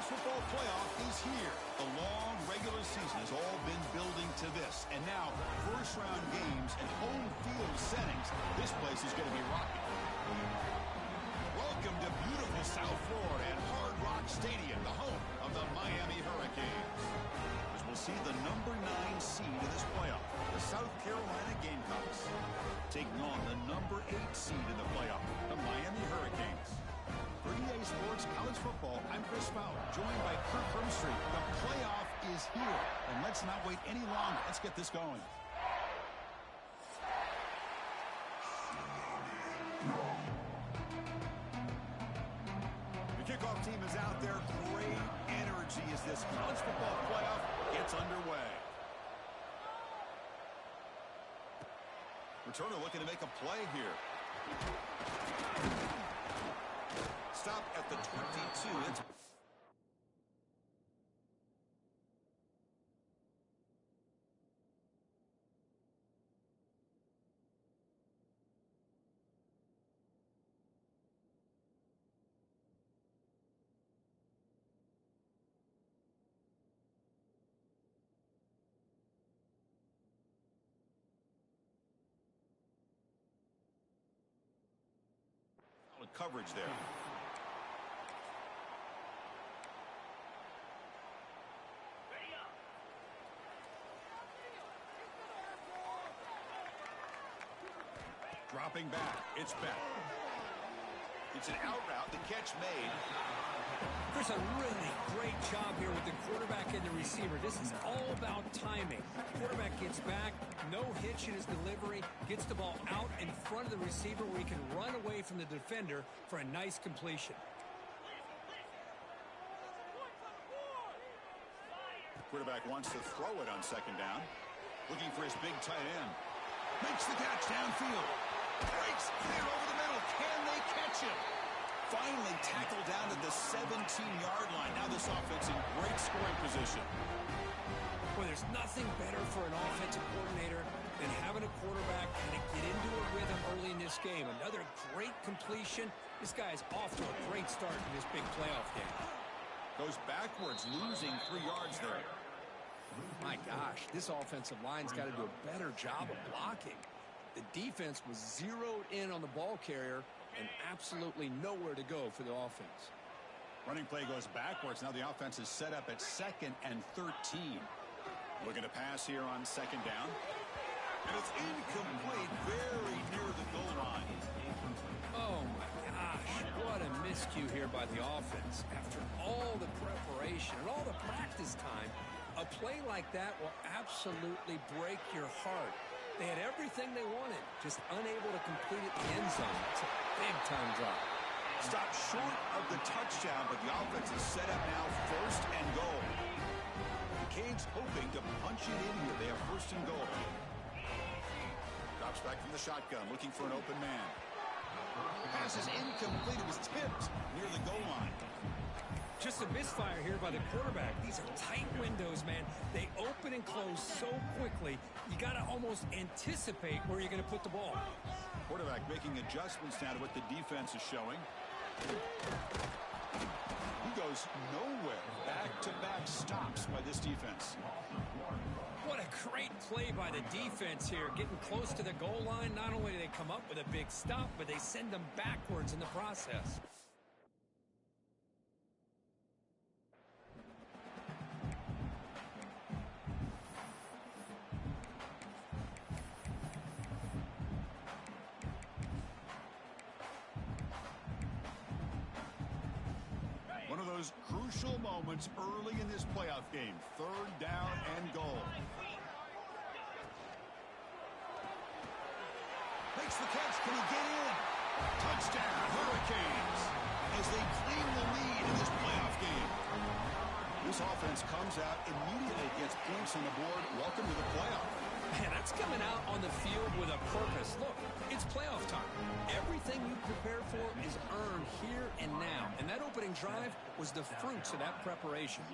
college football playoff is here. The long regular season has all been building to this. And now, first-round games and home field settings. This place is going to be rocking. Welcome to beautiful South Florida and Hard Rock Stadium, the home of the Miami Hurricanes. As we'll see the number 9 seed in this playoff, the South Carolina Gamecocks, taking on the number 8 seed in the playoff, the Miami Hurricanes. For EA Sports College Football, I'm Chris Fowler, joined by Kirk Hermstreet. The playoff is here, and let's not wait any longer. Let's get this going. The kickoff team is out there. Great energy as this college football playoff gets underway. Returner looking to make a play here. Stop at the 22. It's solid coverage there. Dropping back. It's back. It's an out route. The catch made. Chris, a really great job here with the quarterback and the receiver. This is all about timing. Quarterback gets back, no hitch in his delivery, gets the ball out in front of the receiver where he can run away from the defender for a nice completion. Quarterback wants to throw it on second down. Looking for his big tight end. Makes the catch downfield. Breaks clear over the middle. Can they catch him? Finally tackled down at the 17-yard line. Now this offense in great scoring position. Well, there's nothing better for an offensive coordinator than having a quarterback kind of get into a rhythm early in this game. Another great completion. This guy is off to a great start in this big playoff game. Goes backwards, losing 3 yards there. My gosh, this offensive line's got to do a better job of blocking. The defense was zeroed in on the ball carrier and absolutely nowhere to go for the offense. Running play goes backwards. Now the offense is set up at 2nd and 13. Looking to pass here on second down. And it's incomplete, very near the goal line. Oh, my gosh. What a miscue here by the offense. After all the preparation and all the practice time, a play like that will absolutely break your heart. They had everything they wanted, just unable to complete it in the end zone. It's a big-time drop. Stopped short of the touchdown, but the offense is set up now 1st and goal. The Canes hoping to punch it in here. They have 1st and goal. Drops back from the shotgun, looking for an open man. Pass is incomplete. It was tipped near the goal line. Just a misfire here by the quarterback. These are tight windows, man. They open and close so quickly, you got to almost anticipate where you're going to put the ball. Quarterback making adjustments now to what the defense is showing. He goes nowhere. Back-to-back stops by this defense. What a great play by the defense here. Getting close to the goal line, not only do they come up with a big stop, but they send them backwards in the process. One of those crucial moments early in this playoff game. 3rd down and goal. Makes the catch. Can he get in? Touchdown, Hurricanes, as they claim the lead in this playoff game. This offense comes out immediately, gets points on the board. Welcome to the playoff. Man, that's coming out on the field with a purpose. Look, it's playoff time. Everything you prepared for is earned here and now. And that opening drive was the fruits of that preparation.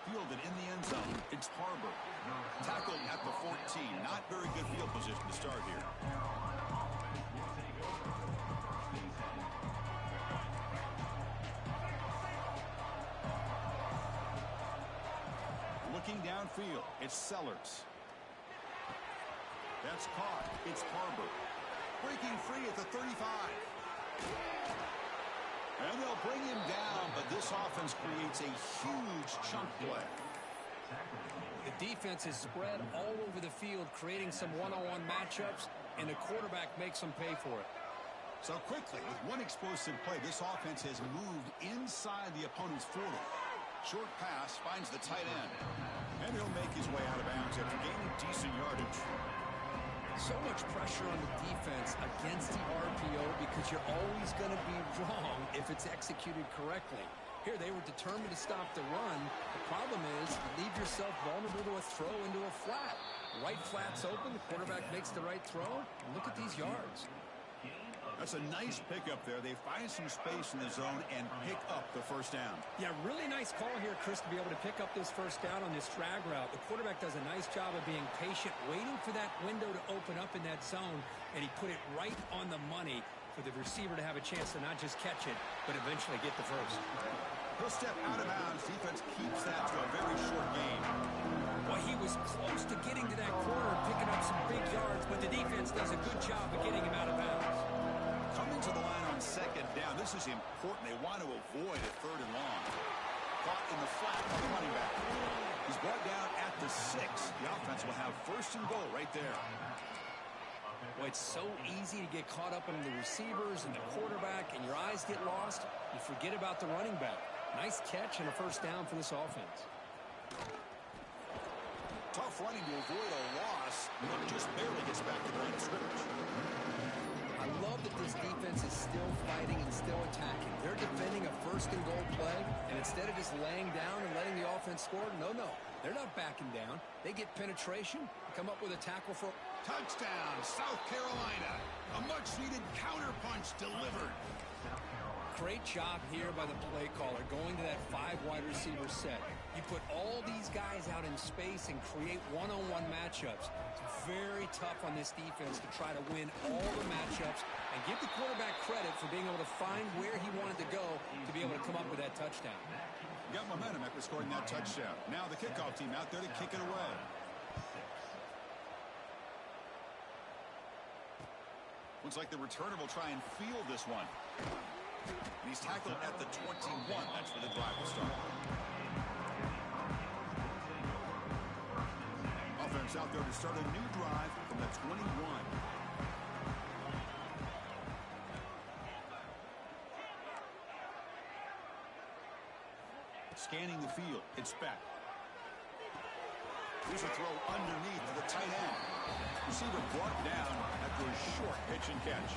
Fielded in the end zone. It's Harbor. Tackled at the 14. Not very good field position to start here. Looking downfield, it's Sellers. That's caught. It's Harbor. Breaking free at the 35. And they'll bring him down, but this offense creates a huge chunk play. The defense is spread all over the field, creating some one-on-one matchups, and the quarterback makes them pay for it. So quickly, with one explosive play, this offense has moved inside the opponent's 40. Short pass finds the tight end. And he'll make his way out of bounds after gaining decent yardage. So much pressure on the defense against the RPO because you're always going to be wrong if it's executed correctly. Here, they were determined to stop the run. The problem is you leave yourself vulnerable to a throw into a flat. Right flat's open. The quarterback makes the right throw. And look at these yards. That's a nice pickup there. They find some space in the zone and pick up the first down. Yeah, really nice call here, Chris, to be able to pick up this first down on this drag route. The quarterback does a nice job of being patient, waiting for that window to open up in that zone, and he put it right on the money for the receiver to have a chance to not just catch it, but eventually get the first. He'll step out of bounds. Defense keeps that to a very short gain. Well, he was close to getting to that corner and picking up some big yards, but the defense does a good job of getting him out of bounds. Coming to the line on second down, this is important. They want to avoid a third and long. Caught in the flat by the running back. He's brought down at the 6. The offense will have first and goal right there. Well, it's so easy to get caught up in the receivers and the quarterback, and your eyes get lost. You forget about the running back. Nice catch and a first down for this offense. Tough running to avoid a loss, but just barely gets back to the line of scrimmage. I love that this defense is still fighting and still attacking. They're defending a first and goal play, and instead of just laying down and letting the offense score, no, they're not backing down. They get penetration, come up with a tackle for touchdown, South Carolina. A much-needed counterpunch delivered. Great job here by the play caller, going to that 5 wide receiver set. You put all these guys out in space and create one-on-one matchups. It's very tough on this defense to try to win all the matchups and give the quarterback credit for being able to find where he wanted to go to be able to come up with that touchdown. Got momentum after scoring that touchdown. Now the kickoff team out there to kick it away. Looks like the returner will try and field this one. And he's tackled at the 21. That's where the drive will start. Offense out there to start a new drive from the 21. Scanning the field. It's back. Here's a throw underneath to the tight end. Receiver brought down after a short pitch and catch.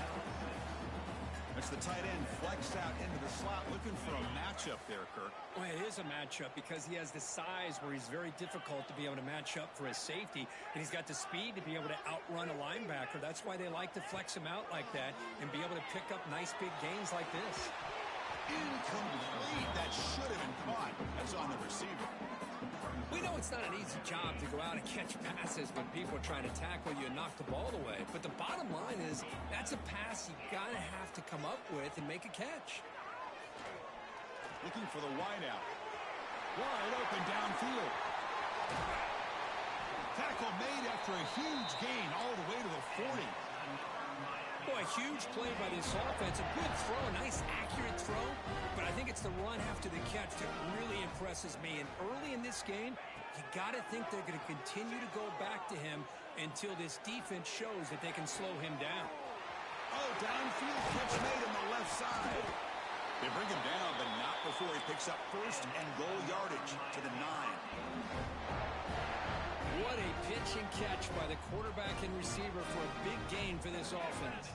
That's the tight end flexed out into the slot, looking for a matchup there, Kirk. Well, it is a matchup because he has the size where he's very difficult to be able to match up for his safety, and he's got the speed to be able to outrun a linebacker. That's why they like to flex him out like that and be able to pick up nice big gains like this. Incomplete. That should have been caught. That's on the receiver. We know it's not an easy job to go out and catch passes when people are trying to tackle you and knock the ball away. But the bottom line is that's a pass you got to have to come up with and make a catch. Looking for the wideout. Wide open downfield. Tackle made after a huge gain all the way to the 40. Boy, huge play by this offense. A good throw, a nice accurate throw. But I think it's the run after the catch that really impresses me. And early in this game, you got to think they're going to continue to go back to him until this defense shows that they can slow him down. Oh, downfield catch made on the left side. They bring him down, but not before he picks up first and goal yardage to the 9. What a pitch and catch by the quarterback and receiver for a big gain for this offense.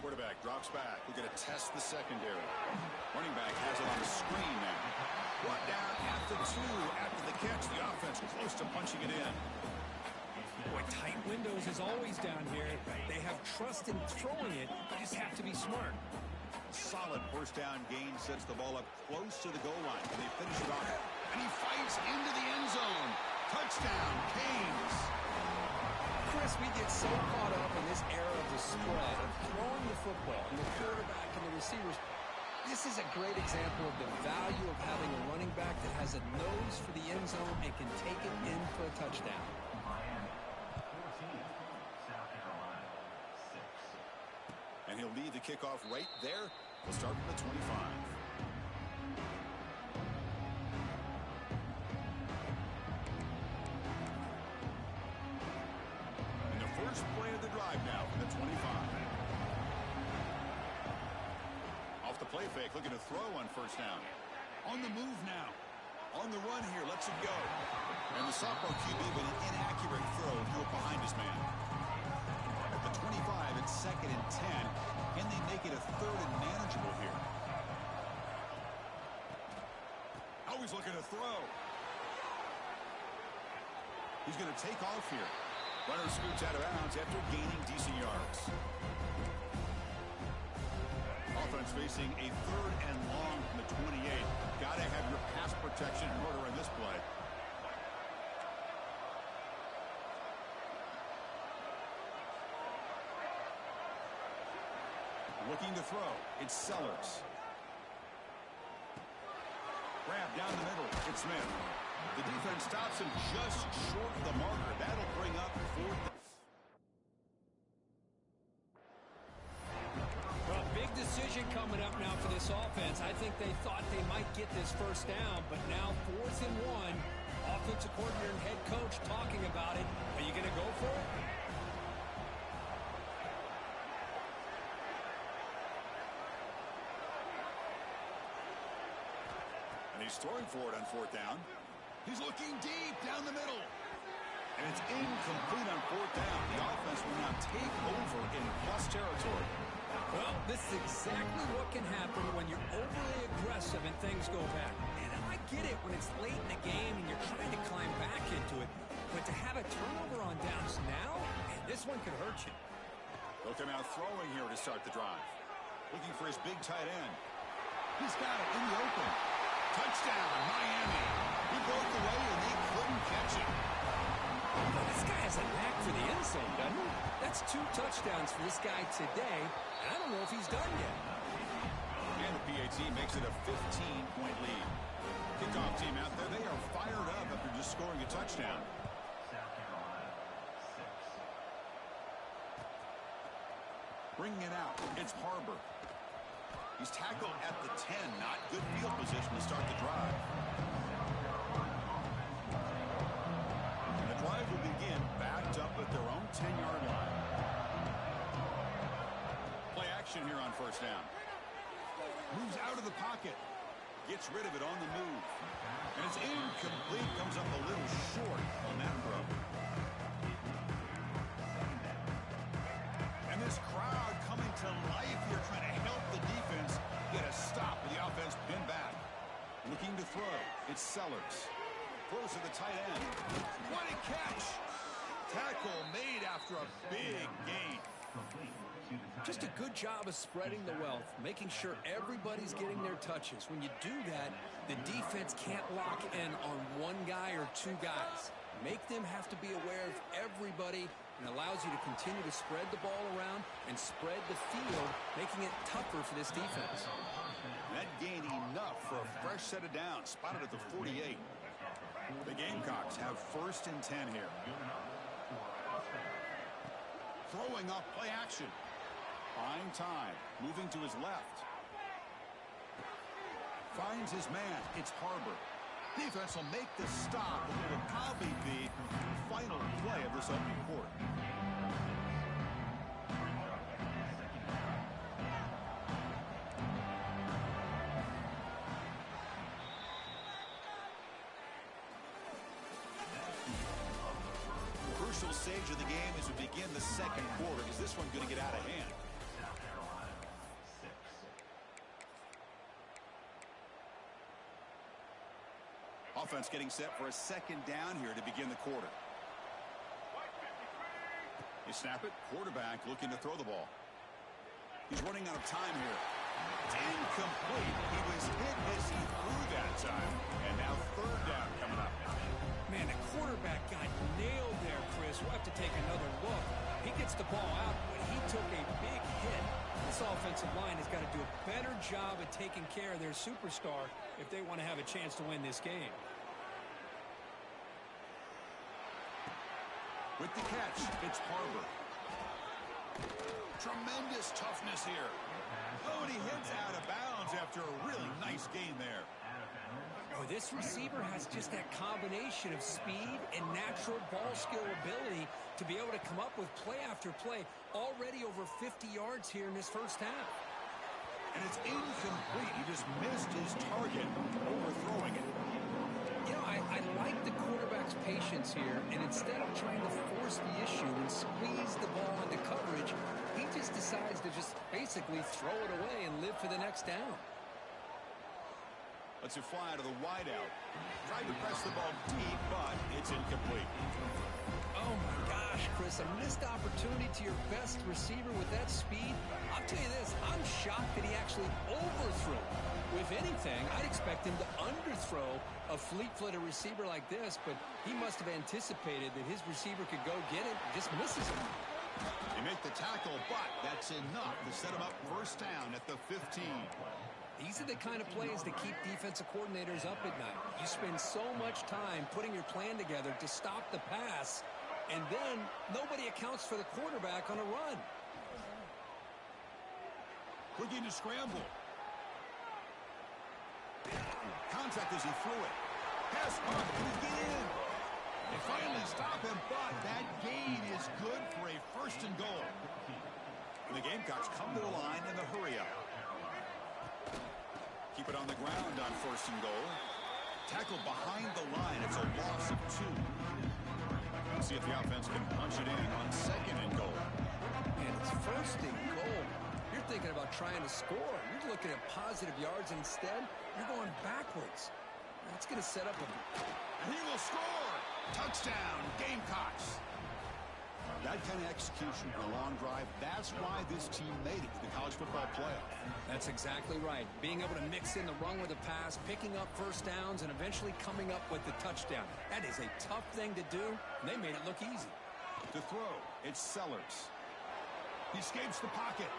Quarterback drops back. We're going to test the secondary. Running back has it on the screen now. Brought down at the 2 after the catch. The offense close to punching it in. Boy, tight windows is always down here. They have trust in throwing it. You just have to be smart. Solid first down gain sets the ball up close to the goal line. And they finish it off. And he fights into the end zone. Touchdown, Canes. Chris, we get so caught up in this era of the spread, of throwing the football, and the quarterback and the receivers. This is a great example of the value of having a running back that has a nose for the end zone and can take it in for a touchdown. And he'll lead the kickoff right there. We'll start from the 25. And the first play of the drive now from the 25. Off the play fake, looking to throw on first down. On the move now. On the run here, lets it go. And the sophomore QB with an inaccurate throw threw it behind his man. At the 25, it's 2nd and 10. Can they make it a 3rd and manageable here? Always looking to throw. He's going to take off here. Runner scoots out of bounds after gaining decent yards. Offense facing a 3rd and long from the 28. Got to have your pass protection in order in this play. Looking to throw. It's Sellers. Grab down the middle. It's Smith. The defense stops him just short of the marker. That'll bring up 4th. Well, big decision coming up now for this offense. I think they thought they might get this first down, but now 4th and 1. Offensive coordinator and head coach talking about it. Are you going to go for it? And he's throwing for it on 4th down. He's looking deep down the middle. And it's incomplete on 4th down. The offense will now take over in plus territory. Well, this is exactly what can happen when you're overly aggressive and things go bad. And I get it when it's late in the game and you're trying to climb back into it. But to have a turnover on downs now, man, this one could hurt you. They'll come out throwing here to start the drive. Looking for his big tight end. He's got it in the open. Touchdown, Miami. He broke away and they couldn't catch him. Well, this guy has a knack for the end zone, doesn't he? That's 2 touchdowns for this guy today, and I don't know if he's done yet. And the PAT makes it a 15-point lead. Kickoff team out there, they are fired up after just scoring a touchdown. Bringing it out, it's Harbor. He's tackled at the 10, not good field position to start the drive. And the drive will begin backed up at their own 10-yard line. Play action here on first down. Moves out of the pocket. Gets rid of it on the move. And it's incomplete. Comes up a little short on that throw. And this crowd coming to life here, trying to help the defense get a stop with the offense pinned back. Looking to throw. It's Sellers. Throws to the tight end. What a catch! Tackle made after a big gain. Just a good job of spreading the wealth, making sure everybody's getting their touches. When you do that, the defense can't lock in on one guy or 2 guys. Make them have to be aware of everybody, and allows you to continue to spread the ball around and spread the field, making it tougher for this defense. That gained enough for a fresh set of downs, spotted at the 48. The Gamecocks have 1st and 10 here. Throwing up play action. Fine time. Moving to his left. Finds his man. It's Harbor. Defense will make the stop, and it will probably be the final play of this opening quarter. Crucial stage of the game as we begin the 2nd quarter. Is this one going to get out of hand? Offense getting set for a 2nd down here to begin the quarter. You snap it. Quarterback looking to throw the ball. He's running out of time here. It's incomplete. He was hit as he threw that time. And now 3rd down coming up. Man, the quarterback got nailed there, Chris. We'll have to take another look. He gets the ball out, but he took a big hit. This offensive line has got to do a better job of taking care of their superstar if they want to have a chance to win this game. With the catch, it's Harbor. Tremendous toughness here. Oh, and he hits out of bounds after a really nice gain there. Oh, this receiver has just that combination of speed and natural ball skill ability to be able to come up with play after play. Already over 50 yards here in this first half. And it's incomplete. He just missed his target, overthrowing it. You know, I like the quarterback's patience here, and instead of trying to force the issue and squeeze the ball into coverage, he just decides to just basically throw it away and live for the next down. Lets it fly to the wideout. Tried to press the ball deep, but it's incomplete. Oh, my gosh, Chris, a missed opportunity to your best receiver with that speed. I'll tell you this, I'm shocked that he actually overthrew. If anything, I'd expect him to underthrow a fleet-footed receiver like this, but he must have anticipated that his receiver could go get it and just misses him. They make the tackle, but that's enough to set him up first down at the 15. These are the kind of plays that keep defensive coordinators up at night. You spend so much time putting your plan together to stop the pass, and then nobody accounts for the quarterback on a run. Looking to scramble. Contact as he threw it. Pass up, and he get in. They finally stop him, but that gain is good for a first and goal. And the Gamecocks come to the line in the hurry-up. Keep it on the ground on first and goal. Tackle behind the line. It's a loss of 2. Let's see if the offense can punch it in on second and goal. And it's first and goal. You're thinking about trying to score. You're looking at positive yards. Instead, you're going backwards. That's going to set up a... And he will score! Touchdown, Gamecocks! That kind of execution on a long drive, that's why this team made it to the college football playoff. That's exactly right. Being able to mix in the run with the pass, picking up first downs, and eventually coming up with the touchdown. That is a tough thing to do, and they made it look easy. To throw, it's Sellers. He escapes the pocket.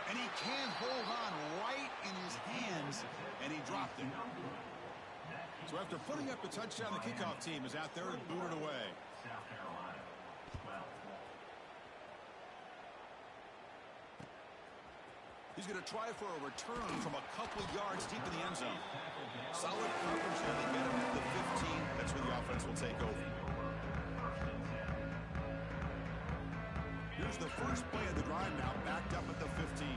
And he can't hold on right in his hands, and he dropped it. So after putting up the touchdown, the kickoff team is out there to boot it away. He's going to try for a return from a couple yards deep in the end zone. Solid coverage, and they get him at the 15. That's where the offense will take over. Here's the first play of the drive now, backed up at the 15.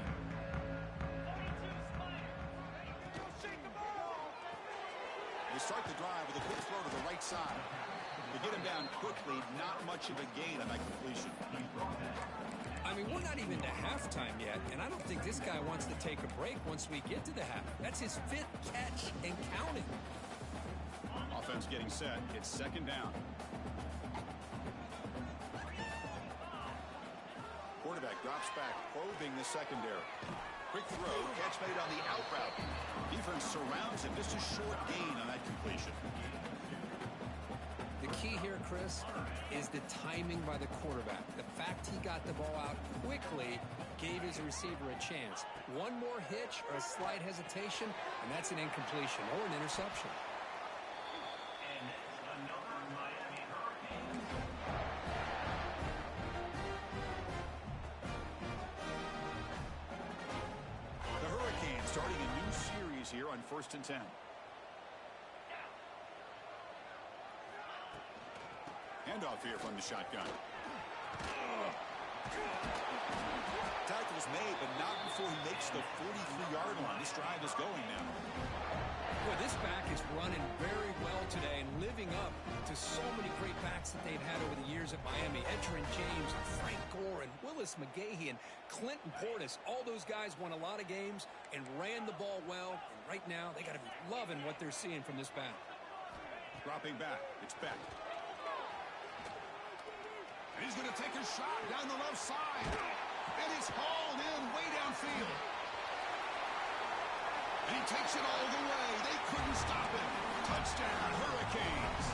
They start the drive with a quick throw to the right side. They get him down quickly, not much of a gain on that completion. I mean, we're not even to halftime yet, and I don't think this guy wants to take a break once we get to the half. That's his 5th catch and counting. Offense getting set. It's second down. Quarterback drops back, probing the secondary. Quick throw, catch made on the out route. Defense surrounds him. Just a short gain on that completion. The key here, Chris, is the timing by the quarterback. The fact he got the ball out quickly gave his receiver a chance. One more hitch or a slight hesitation, and that's an incompletion or an interception. The Hurricanes starting a new series here on 1st and 10. Handoff here from the shotgun. Tackle's made, but not before he makes the 43-yard line. This drive is going now. Well, this back is running very well today and living up to so many great backs that they've had over the years at Miami. Edgerrin James, and Frank Gore, and Willis McGahee, and Clinton Portis. All those guys won a lot of games and ran the ball well. And right now, they got to be loving what they're seeing from this back. Dropping back. It's Beck. And he's going to take a shot down the left side. And it's hauled in way downfield. And he takes it all the way. They couldn't stop him. Touchdown, Hurricanes.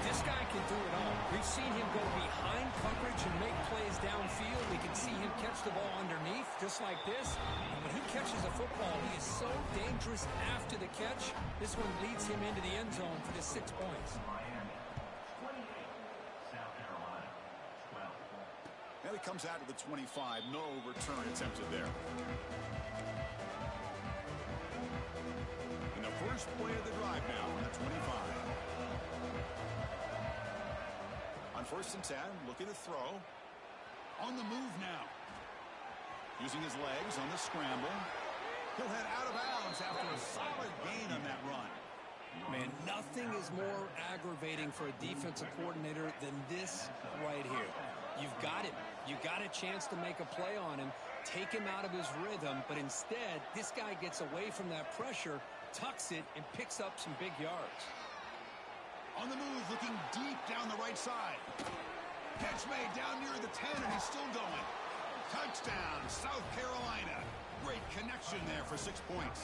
This guy can do it all. We've seen him go behind coverage and make plays downfield. We can see him catch the ball underneath, just like this. And when he catches a football, he is so dangerous after the catch. This one leads him into the end zone for the 6 points. And it comes out to the 25. No return attempted there. And the first play of the drive now on the 25. On 1st and 10, looking to throw. On the move now. Using his legs on the scramble. He'll head out of bounds after a solid gain on that run. Man, nothing is more aggravating for a defensive coordinator than this right here. You've got him. You got a chance to make a play on him, take him out of his rhythm, but instead, this guy gets away from that pressure, tucks it, and picks up some big yards. On the move, looking deep down the right side. Catch made down near the 10, and he's still going. Touchdown, South Carolina. Great connection there for 6 points.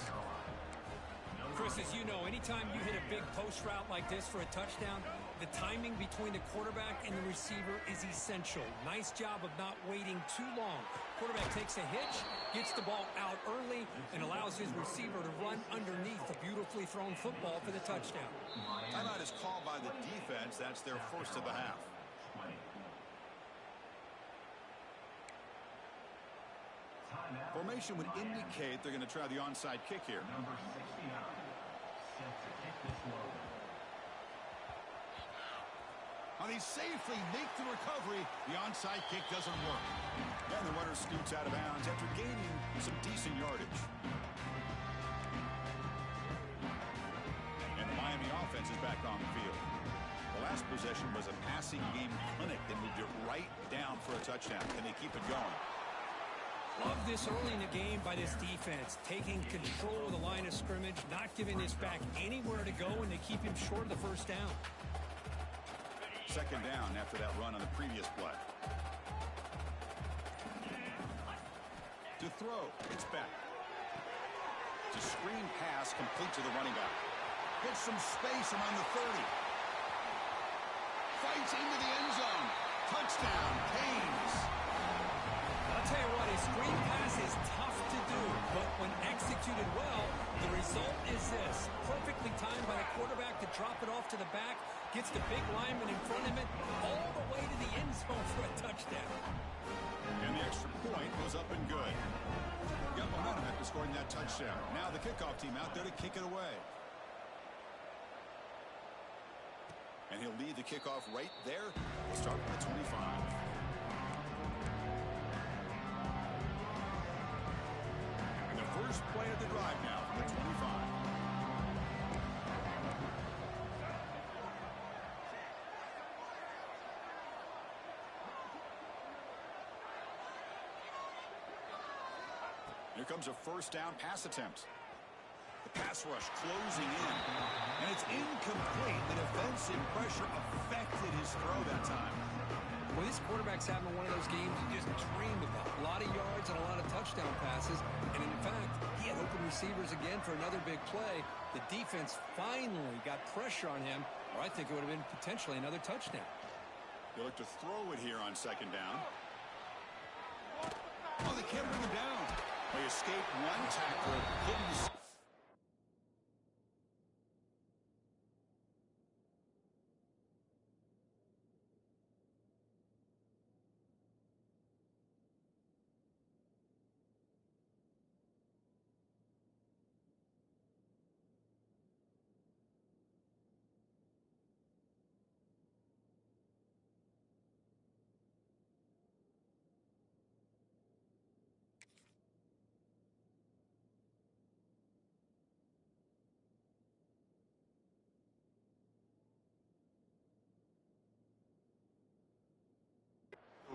Chris, as you know, anytime you hit a big post route like this for a touchdown, the timing between the quarterback and the receiver is essential. Nice job of not waiting too long. Quarterback takes a hitch, gets the ball out early, and allows his receiver to run underneath the beautifully thrown football for the touchdown. Timeout is called by the defense. That's their first of the half. Formation would indicate they're going to try the onside kick here. Number 69, set to kick this one. They safely make the recovery. The onside kick doesn't work. And the runner scoots out of bounds after gaining some decent yardage. And the Miami offense is back on the field. The last possession was a passing game clinic. They moved it right down for a touchdown. Can they keep it going? Love this early in the game by this defense, taking control of the line of scrimmage, not giving this back anywhere to go, and they keep him short of the first down. Second down after that run on the previous play. To throw, it's back. To screen pass complete to the running back. Gets some space around the 30. Fights into the end zone. Touchdown, Canes. I'll tell you what, a screen pass is tough to do, but when executed well, the result is this. Perfectly timed by the quarterback to drop it off to the back, gets the big lineman in front of it, all the way to the end zone for a touchdown. And the extra point goes up and good. Got momentum after scoring that touchdown. Now the kickoff team out there to kick it away. And he'll lead the kickoff right there. We'll start with the 25. First play of the drive now from the 25. Here comes a first down pass attempt. The pass rush closing in. And it's incomplete. The defensive pressure affected his throw that time. Well, this quarterback's having one of those games you just dreamed about. A lot of yards and a lot of touchdown passes. And in fact, he had open receivers again for another big play. The defense finally got pressure on him, or I think it would have been potentially another touchdown. They look to throw it here on second down. Oh, they can't bring him down. They escaped one tackle. Couldn't.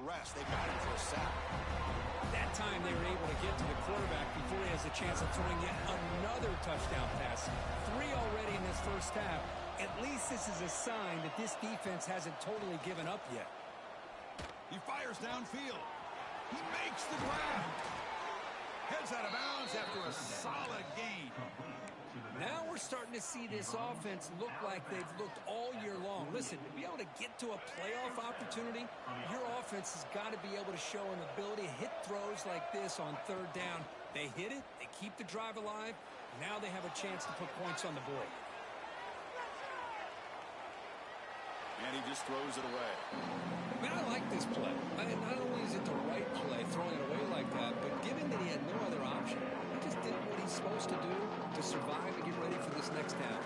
Rest. They got him for a sack. That time they were able to get to the quarterback before he has a chance of throwing yet another touchdown pass. 3 already in this first half. At least this is a sign that this defense hasn't totally given up yet. He fires downfield. He makes the grab. Heads out of bounds yards after a solid gain. Now we're starting to see this offense look like they've looked all year long. Listen, to be able to get to a playoff opportunity, your offense has got to be able to show an ability to hit throws like this on third down. They hit it, they keep the drive alive. Now they have a chance to put points on the board. And he just throws it away. Man, I like this play. Not only is it the right play, throwing it away like that, but given that he had no other option, he just did what he's supposed to do to survive and get ready for this next down.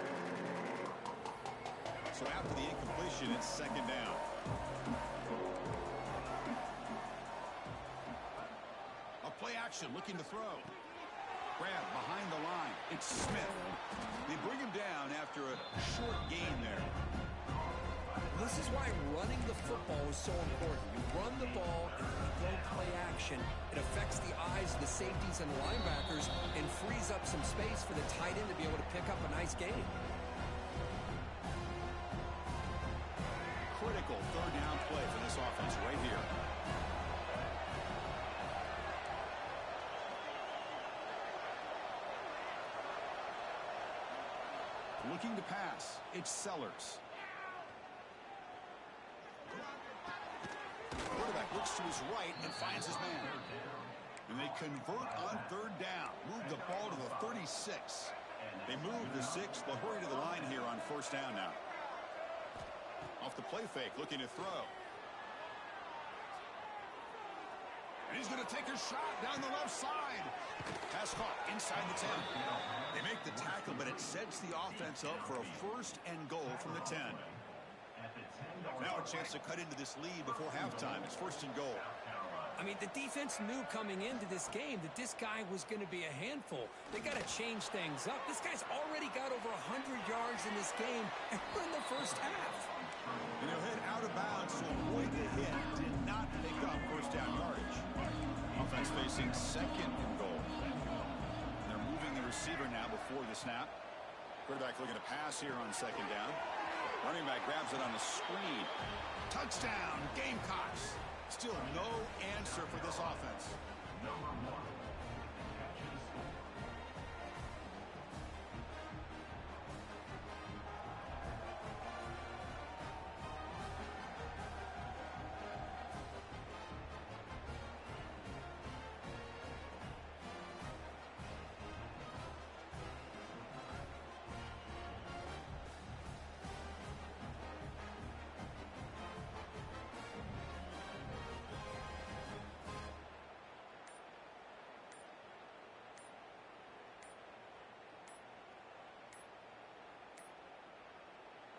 So after the incompletion, it's second down. A play action, looking to throw. Grab behind the line. It's Smith. They bring him down after a short gain there. This is why running the football is so important. You run the ball and you go play action. It affects the eyes of the safeties and the linebackers and frees up some space for the tight end to be able to pick up a nice gain. Critical third down play for this offense right here. Looking to pass. It's Sellers. Quarterback looks to his right and finds his man. And they convert on third down. Move the ball to the 36. They move the 6. They'll hurry to the line here on first down now. Off the play fake, looking to throw. And he's going to take a shot down the left side. Pass caught inside the 10. They make the tackle, but it sets the offense up for a first and goal from the 10. Now a chance to cut into this lead before halftime. It's first and goal. I mean, the defense knew coming into this game that this guy was going to be a handful. They got to change things up. This guy's already got over 100 yards in this game, and we're in the first half. And he'll head out of bounds to avoid the hit. Did not pick up first down yardage. Offense facing second and goal. They're moving the receiver now before the snap. Quarterback looking to pass here on second down. Running back grabs it on the screen. Touchdown, Gamecocks. Still no answer for this offense. Number 1.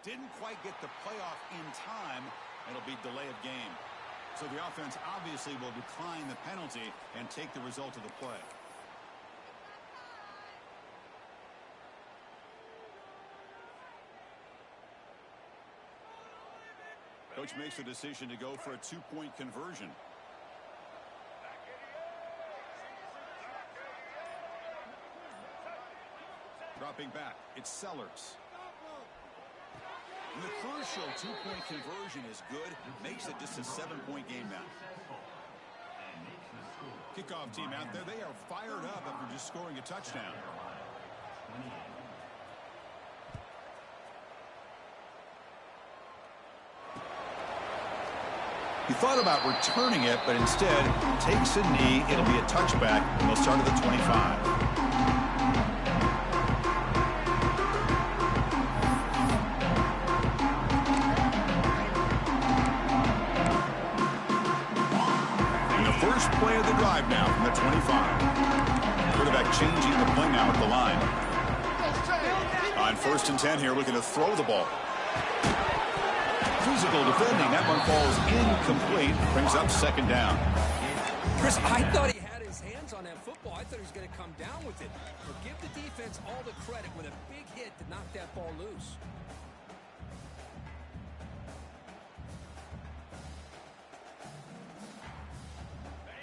Didn't quite get the playoff in time. It'll be delay of game. So the offense obviously will decline the penalty and take the result of the play. Coach makes the decision to go for a two-point conversion. Dropping back, it's Sellers. And the crucial two-point conversion is good. Makes it just a 7-point game now. Kickoff team out there. They are fired up after just scoring a touchdown. He thought about returning it, but instead takes a knee. It'll be a touchback, and they'll start at the 25. Play of the drive now from the 25. Quarterback changing the play now at the line. On first and 10 here, looking to throw the ball. Physical defending. That one falls incomplete. Brings up second down. Chris, I thought he had his hands on that football. I thought he was going to come down with it. But give the defense all the credit with a big hit to knock that ball loose.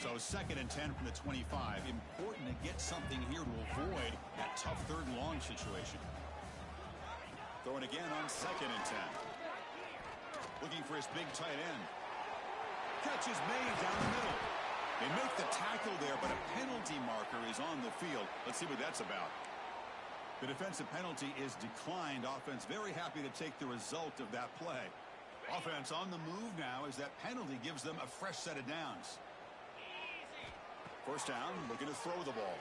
So second and 10 from the 25. Important to get something here to avoid that tough third and long situation. Throwing again on second and 10. Looking for his big tight end. Catch is made down the middle. They make the tackle there, but a penalty marker is on the field. Let's see what that's about. The defensive penalty is declined. Offense very happy to take the result of that play. Offense on the move now as that penalty gives them a fresh set of downs. First down, looking to throw the ball.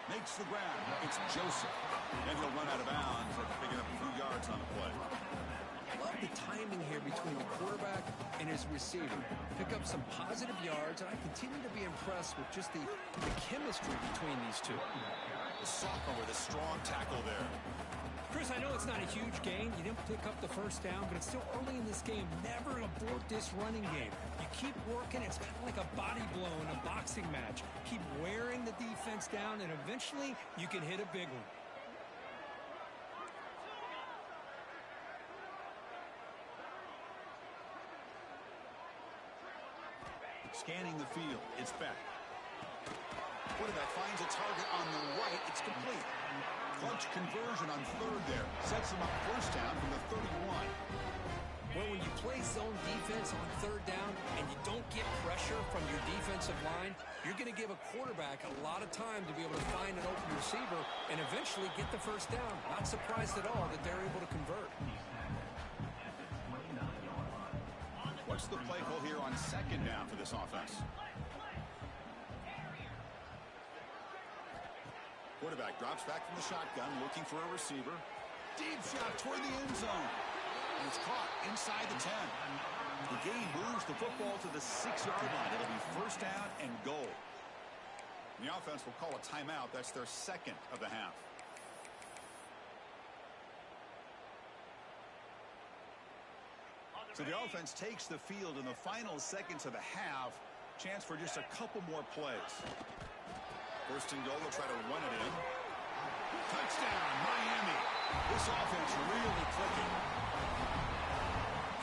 Makes the grab. It's Joseph. And he'll run out of bounds after picking up a few yards on the play. I love the timing here between the quarterback and his receiver. Pick up some positive yards, and I continue to be impressed with just the chemistry between these two. The sophomore with a strong tackle there. Chris, I know it's not a huge gain. You didn't pick up the first down, but it's still early in this game. Never abort this running game. You keep working. It's kind of like a body blow in a boxing match. Keep wearing the defense down, and eventually you can hit a big one. Scanning the field. It's Beck. Quarterback finds a target on the right. It's complete. Clutch conversion on third there. Sets him up first down from the 31. Well, when you play zone defense on third down and you don't get pressure from your defensive line, you're going to give a quarterback a lot of time to be able to find an open receiver and eventually get the first down. Not surprised at all that they're able to convert. What's the play call here on second down for this offense? Quarterback drops back from the shotgun, looking for a receiver. Deep shot toward the end zone. And it's caught inside the 10. The game moves the football to the 6-yard line. It'll be first down and goal. And the offense will call a timeout. That's their second of the half. So the offense takes the field in the final seconds of the half. Chance for just a couple more plays. First and goal, they'll try to run it in. Touchdown, Miami. This offense really clicking.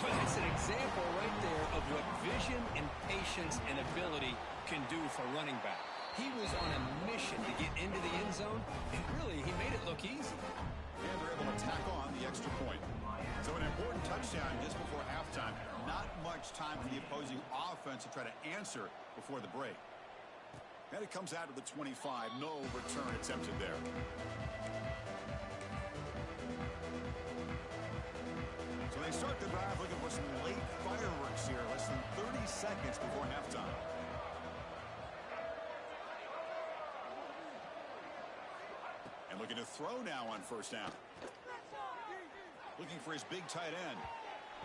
But it's an example right there of what vision and patience and ability can do for running back. He was on a mission to get into the end zone, and really, he made it look easy. And they're able to tack on the extra point. So an important touchdown just before halftime. Not much time for the opposing offense to try to answer before the break. And it comes out to the 25. No return attempted there. So they start the drive looking for some late fireworks here. Less than 30 seconds before halftime. And looking to throw now on first down. Looking for his big tight end.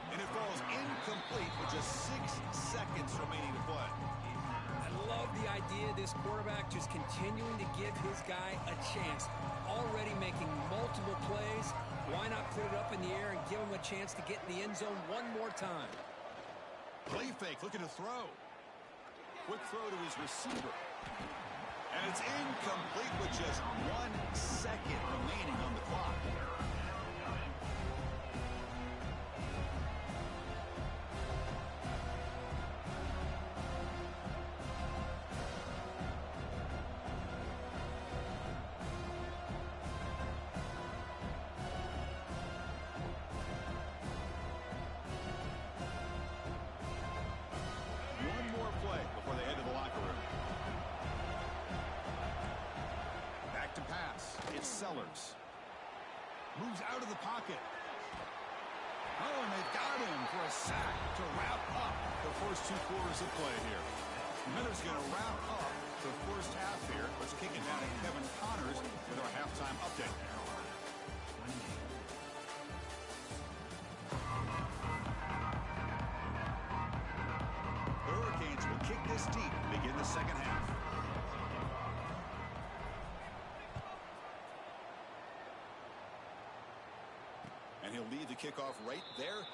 And it falls incomplete with just 6 seconds remaining to play. I love the idea of this quarterback just continuing to give his guy a chance. Already making multiple plays. Why not put it up in the air and give him a chance to get in the end zone one more time? Play fake, looking to throw. Quick throw to his receiver. And it's incomplete with just 1 second remaining on the clock. Sellers moves out of the pocket. Oh, and they've got him for a sack to wrap up the first 2 quarters of play here. Miller's going to wrap up the first half here. Let's kick it down to Kevin Connors with our halftime update. The Hurricanes will kick this deep to begin the second half. And he'll lead the kickoff right there.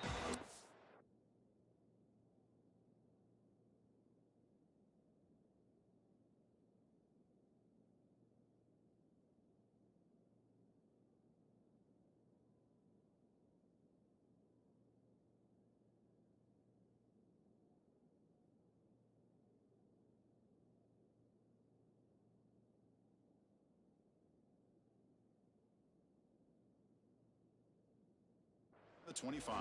The 25.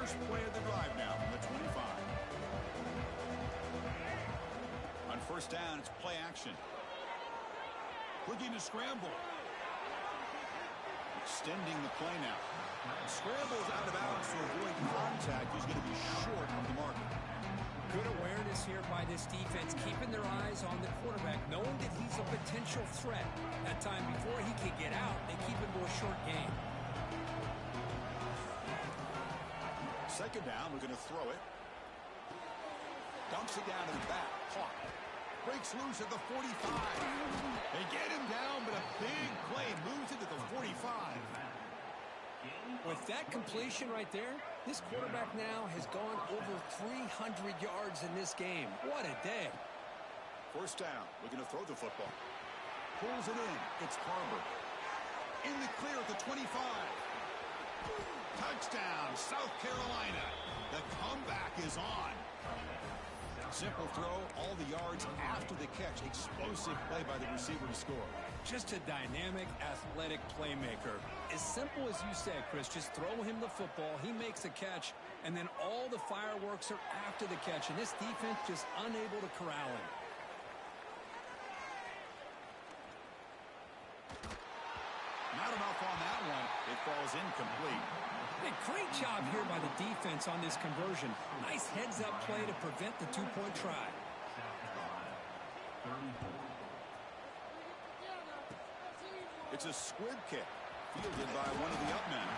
first play of the drive now from the 25. On first down, it's play action. Looking to scramble. Extending the play now. Scrambles out of bounds to avoid contact. He's going to be short of the marker. Good awareness here by this defense, keeping their eyes on the quarterback, knowing that he's a potential threat. That time before he could get out, they keep him to a short game. Second down, we're going to throw it. Dumps it down to the back. Caught. Breaks loose at the 45. They get him down, but a big play moves into the 45. With that completion right there, this quarterback now has gone over 300 yards in this game. What a day. First down. We're going to throw the football. Pulls it in. It's Carver. In the clear at the 25. Touchdown, South Carolina. The comeback is on. Simple throw, all the yards after the catch. Explosive play by the receiver to score. Just a dynamic, athletic playmaker. As simple as you said, Chris, just throw him the football, he makes a catch, and then all the fireworks are after the catch, and this defense just unable to corral him. Not enough on that one. It falls incomplete. Hey, great job here by the defense on this conversion. Nice heads-up play to prevent the two-point try. It's a squib kick, fielded by one of the up men.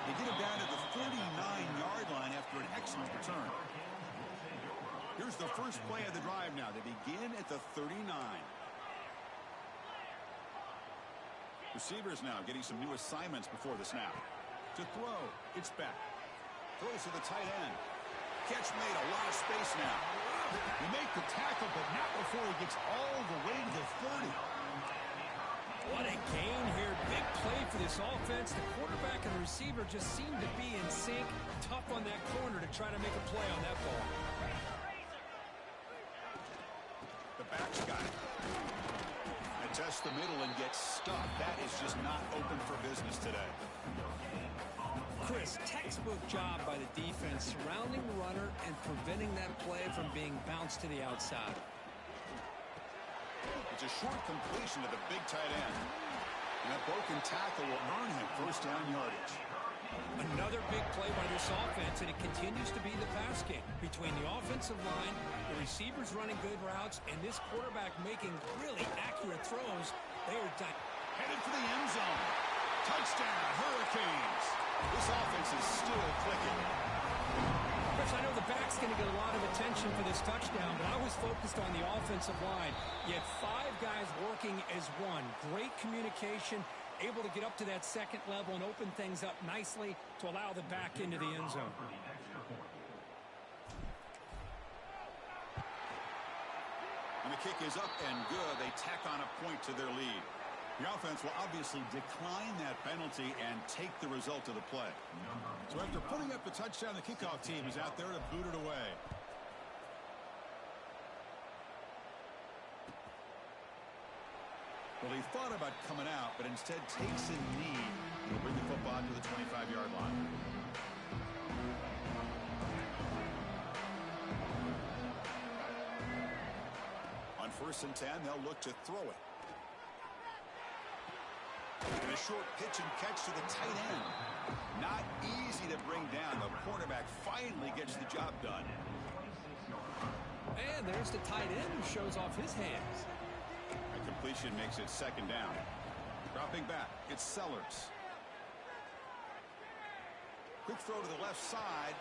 They get him down to the 49-yard line after an excellent return. Here's the first play of the drive now. They begin at the 39. Receivers now getting some new assignments before the snap. To throw, it's back. Throws to the tight end. Catch made, a lot of space now. He make the tackle, but not before he gets all the way to the 30. What a gain here. Big play for this offense. The quarterback and the receiver just seem to be in sync. Tough on that corner to try to make a play on that ball. The back's got it. And test the middle and get stuck. That is just not open for business today. Chris, textbook job by the defense surrounding the runner and preventing that play from being bounced to the outside. It's a short completion to the big tight end. And that broken tackle will earn him first down yardage. Another big play by this offense, and it continues to be the pass game. Between the offensive line, the receivers running good routes, and this quarterback making really accurate throws, they are headed for the end zone. Touchdown, Hurricanes. This offense is still clicking. Chris, I know the back's going to get a lot of attention for this touchdown, but I was focused on the offensive line. You had 5 guys working as one. Great communication, able to get up to that second level and open things up nicely to allow the back into the end zone. And the kick is up and good. They tack on a point to their lead. The offense will obviously decline that penalty and take the result of the play. So after putting up the touchdown, the kickoff team is out there to boot it away. Well, he thought about coming out, but instead takes a knee. He'll bring the football to the 25-yard line. On 1st and 10, they'll look to throw it. And a short pitch and catch to the tight end. Not easy to bring down. The cornerback finally gets the job done. And there's the tight end who shows off his hands. A completion makes it second down. Dropping back, it's Sellers. Quick throw to the left side.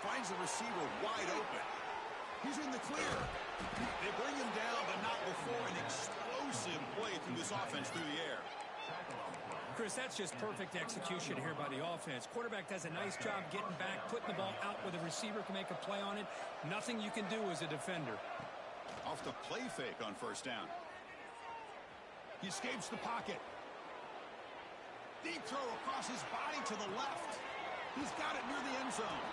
Finds the receiver wide open. He's in the clear. They bring him down, but not before an explosive play through this offense through the air. Chris, that's just perfect execution here by the offense. Quarterback does a nice job getting back, putting the ball out where the receiver can make a play on it. Nothing you can do as a defender. Off the play fake on first down. He escapes the pocket. Deep throw across his body to the left. He's got it near the end zone.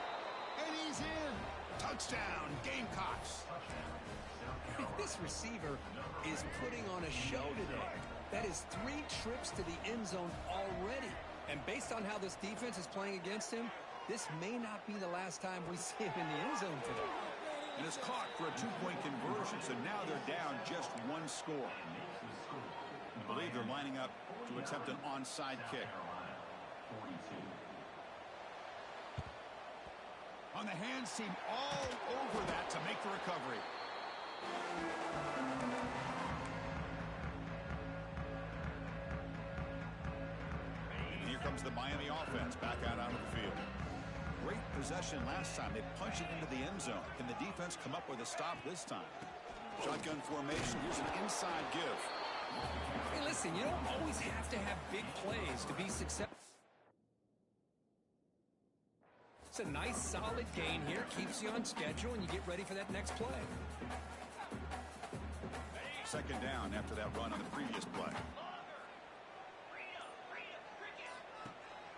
And he's in. Touchdown, Gamecocks. This receiver is putting on a show today. That is 3 trips to the end zone already. And based on how this defense is playing against him, this may not be the last time we see him in the end zone today. And it's caught for a 2-point conversion, so now they're down just one score. I believe they're lining up to attempt an onside kick. On the hands team all over that to make the recovery. And here comes the Miami offense back out onto the field. Great possession last time. They punch it into the end zone. Can the defense come up with a stop this time? Shotgun formation. Here's an inside give. Hey, listen, you don't always have to have big plays to be successful. It's a nice, solid gain here. Keeps you on schedule, and you get ready for that next play. Second down after that run on the previous play.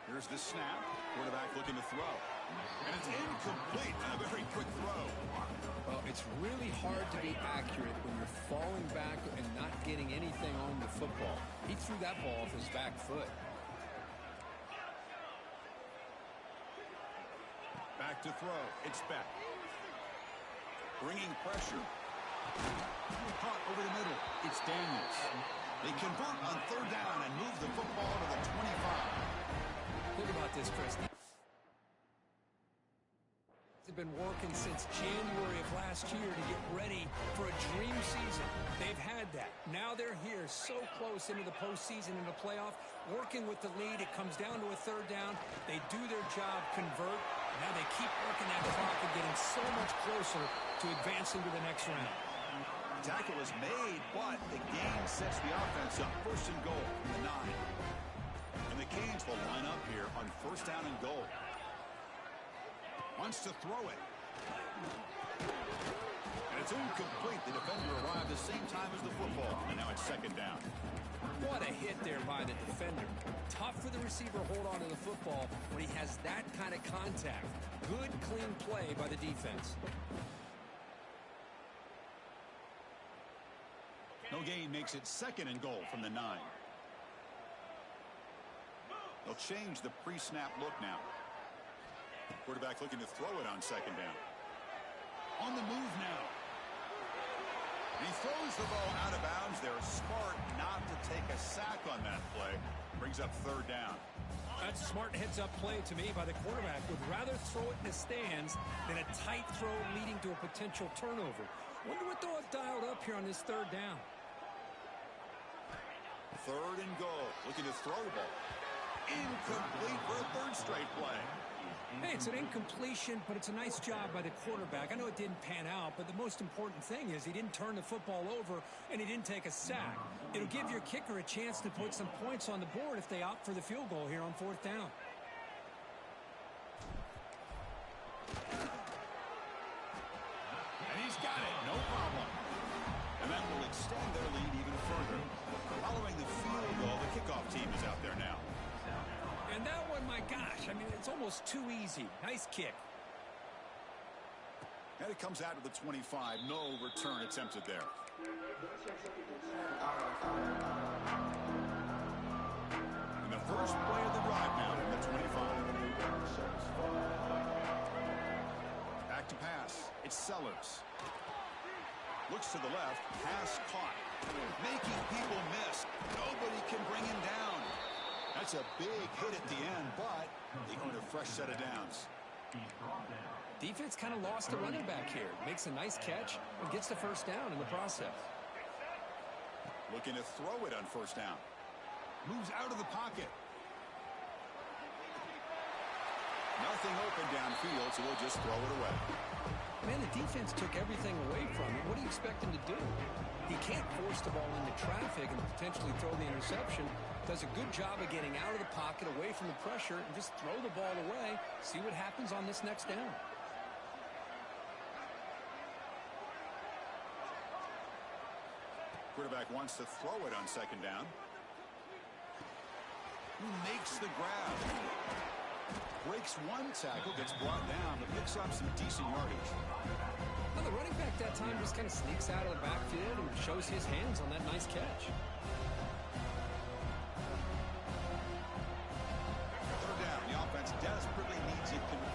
Here's the snap. Quarterback looking to throw. And it's incomplete on a very quick throw. Well, it's really hard to be accurate when you're falling back and not getting anything on the football. He threw that ball off his back foot. Back to throw. It's Beck. Bringing pressure. Caught over the middle. It's Daniels. They convert on third down and move the football to the 25. Think about this, Chris. They've been working since January of last year to get ready for a dream season. They've had that. Now they're here so close into the postseason and the playoff, working with the lead. It comes down to a third down. They do their job, convert. Now they keep working that clock and getting so much closer to advancing to the next round. Tackle is made, but the gain sets the offense up. First and goal from the 9. And the Canes will line up here on first down and goal. Wants to throw it. And it's incomplete. The defender arrived the same time as the football. And now it's second down. What a hit there by the defender. Tough for the receiver to hold on to the football when he has that kind of contact. Good, clean play by the defense. No gain makes it second and goal from the 9. They'll change the pre-snap look now. Quarterback looking to throw it on second down. On the move now. And he throws the ball out of bounds there. Smart not to take a sack on that play. Brings up third down. That's a smart heads-up play to me by the quarterback. Would rather throw it in the stands than a tight throw leading to a potential turnover. Wonder what they'll have dialed up here on this third down. Third and goal. Looking to throw the ball. Incomplete for a third straight play. Hey, it's an incompletion, but it's a nice job by the quarterback. I know it didn't pan out, but the most important thing is he didn't turn the football over and he didn't take a sack. It'll give your kicker a chance to put some points on the board if they opt for the field goal here on fourth down. And he's got it. No problem. And that will extend their lead even further. Following the field goal, the kickoff team is out there now. And that one, my gosh, I mean, it's almost too easy. Nice kick. And it comes out to the 25. No return attempted there. And the first play of the drive now from the 25. Back to pass. It's Sellers. Looks to the left. Pass caught. Making people miss. Nobody can bring him down. That's a big hit at the end, but they earn a fresh set of downs. Defense kind of lost the running back here. Makes a nice catch and gets the first down in the process. Looking to throw it on first down. Moves out of the pocket. Nothing open downfield, so we'll just throw it away. Man, the defense took everything away from him. What do you expect him to do? He can't force the ball into traffic and potentially throw the interception. Does a good job of getting out of the pocket, away from the pressure, and just throw the ball away. See what happens on this next down. Quarterback wants to throw it on second down. Who makes the grab? Breaks one tackle, gets brought down, but picks up some decent yardage. Well, the running back that time just kind of sneaks out of the backfield and shows his hands on that nice catch. Third down, the offense desperately needs it converted.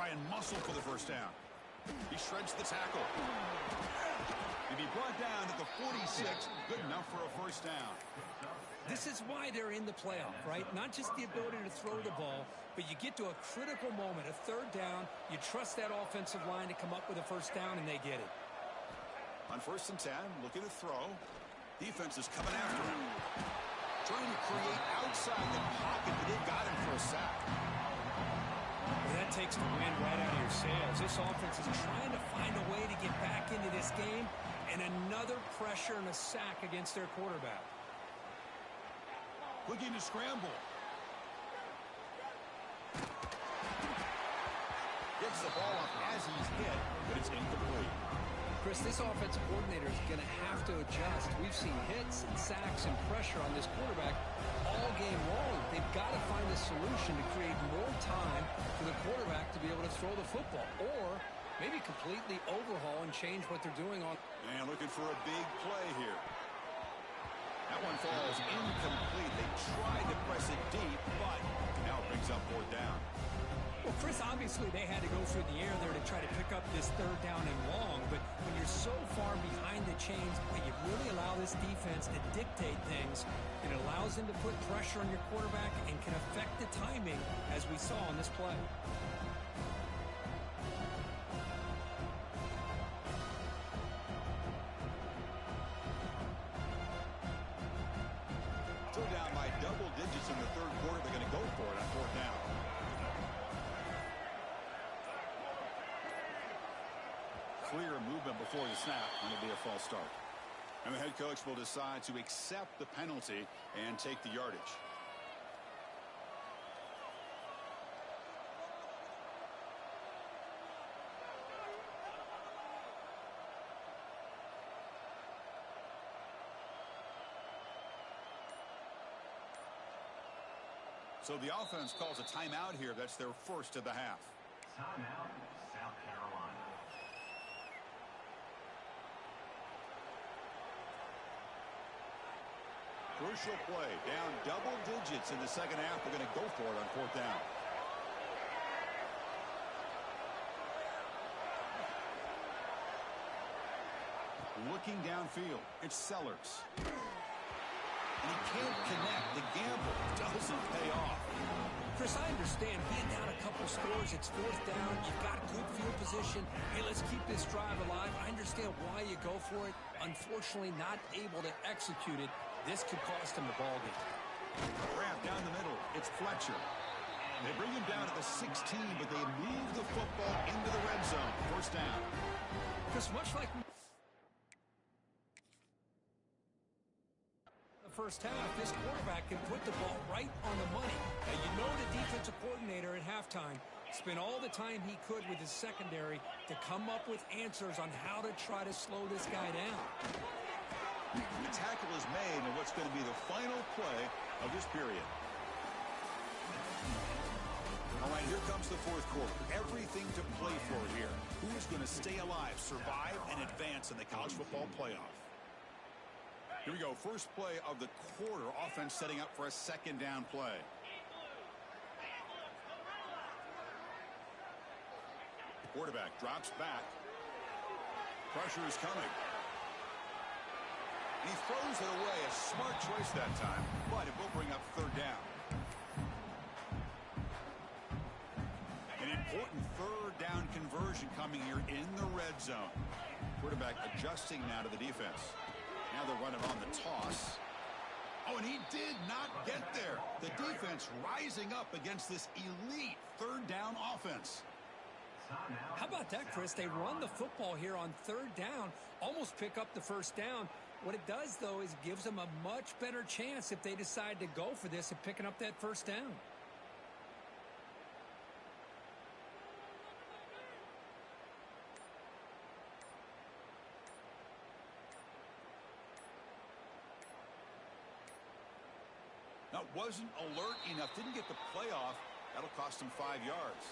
try and muscle for the first down. He shreds the tackle. And he brought down at the 46. Good enough for a first down. This is why they're in the playoff, right? Not just the ability to throw the ball, but you get to a critical moment, a third down. You trust that offensive line to come up with a first down, and they get it. On 1st and 10, looking to throw. Defense is coming after him. Trying to create outside the pocket, but they got him for a sack. Well, that takes the wind right out of your sails. This offense is trying to find a way to get back into this game, and another pressure and a sack against their quarterback. Looking to scramble. Gets the ball up as he's hit, but it's incomplete. Chris, this offensive coordinator is going to have to adjust. We've seen hits and sacks and pressure on this quarterback all game long. They've got to find a solution to create more time for the quarterback to be able to throw the football, or maybe completely overhaul and change what they're doing on. And looking for a big play here. That one falls incomplete. They tried to press it deep, but now it brings up 4th down. Well, Chris, obviously they had to go through the air there to try to pick up this 3rd down and long, but when you're so far behind the chains, when you really allow this defense to dictate things, it allows them to put pressure on your quarterback and can affect the timing, as we saw on this play. Still down by double digits in the 3rd quarter. They're going to go for it on 4th down. Clear movement before the snap, and it'll be a false start. And the head coach will decide to accept the penalty and take the yardage. So the offense calls a timeout here. That's their first of the half. Timeout, South Carolina. Crucial play. Down double digits in the 2nd half. They're going to go for it on 4th down. Looking downfield. It's Sellers. And he can't connect. The gamble doesn't pay off. Chris, I understand being down a couple scores, it's 4th down, you've got good field position. Hey, let's keep this drive alive. I understand why you go for it. Unfortunately, not able to execute it. This could cost him the ball game. Wrap down the middle. It's Fletcher. They bring him down at the 16, but they move the football into the red zone. First down. Chris, much like first half, this quarterback can put the ball right on the money. Now, you know the defensive coordinator at halftime spent all the time he could with his secondary to come up with answers on how to try to slow this guy down. The tackle is made in what's going to be the final play of this period. All right, here comes the 4th quarter. Everything to play for here. Who is going to stay alive, survive, and advance in the college football playoff? Here we go. First play of the quarter. Offense setting up for a 2nd down play. Quarterback drops back. Pressure is coming. And he throws it away. A smart choice that time, but it will bring up 3rd down. An important 3rd down conversion coming here in the red zone. Quarterback adjusting now to the defense. Now they're running on the toss. Oh, and he did not get there. The defense rising up against this elite 3rd down offense. How about that, Chris? They run the football here on 3rd down, almost pick up the first down. What it does, though, is gives them a much better chance if they decide to go for this and picking up that first down. Now, wasn't alert enough, didn't get the playoff. That'll cost him 5 yards.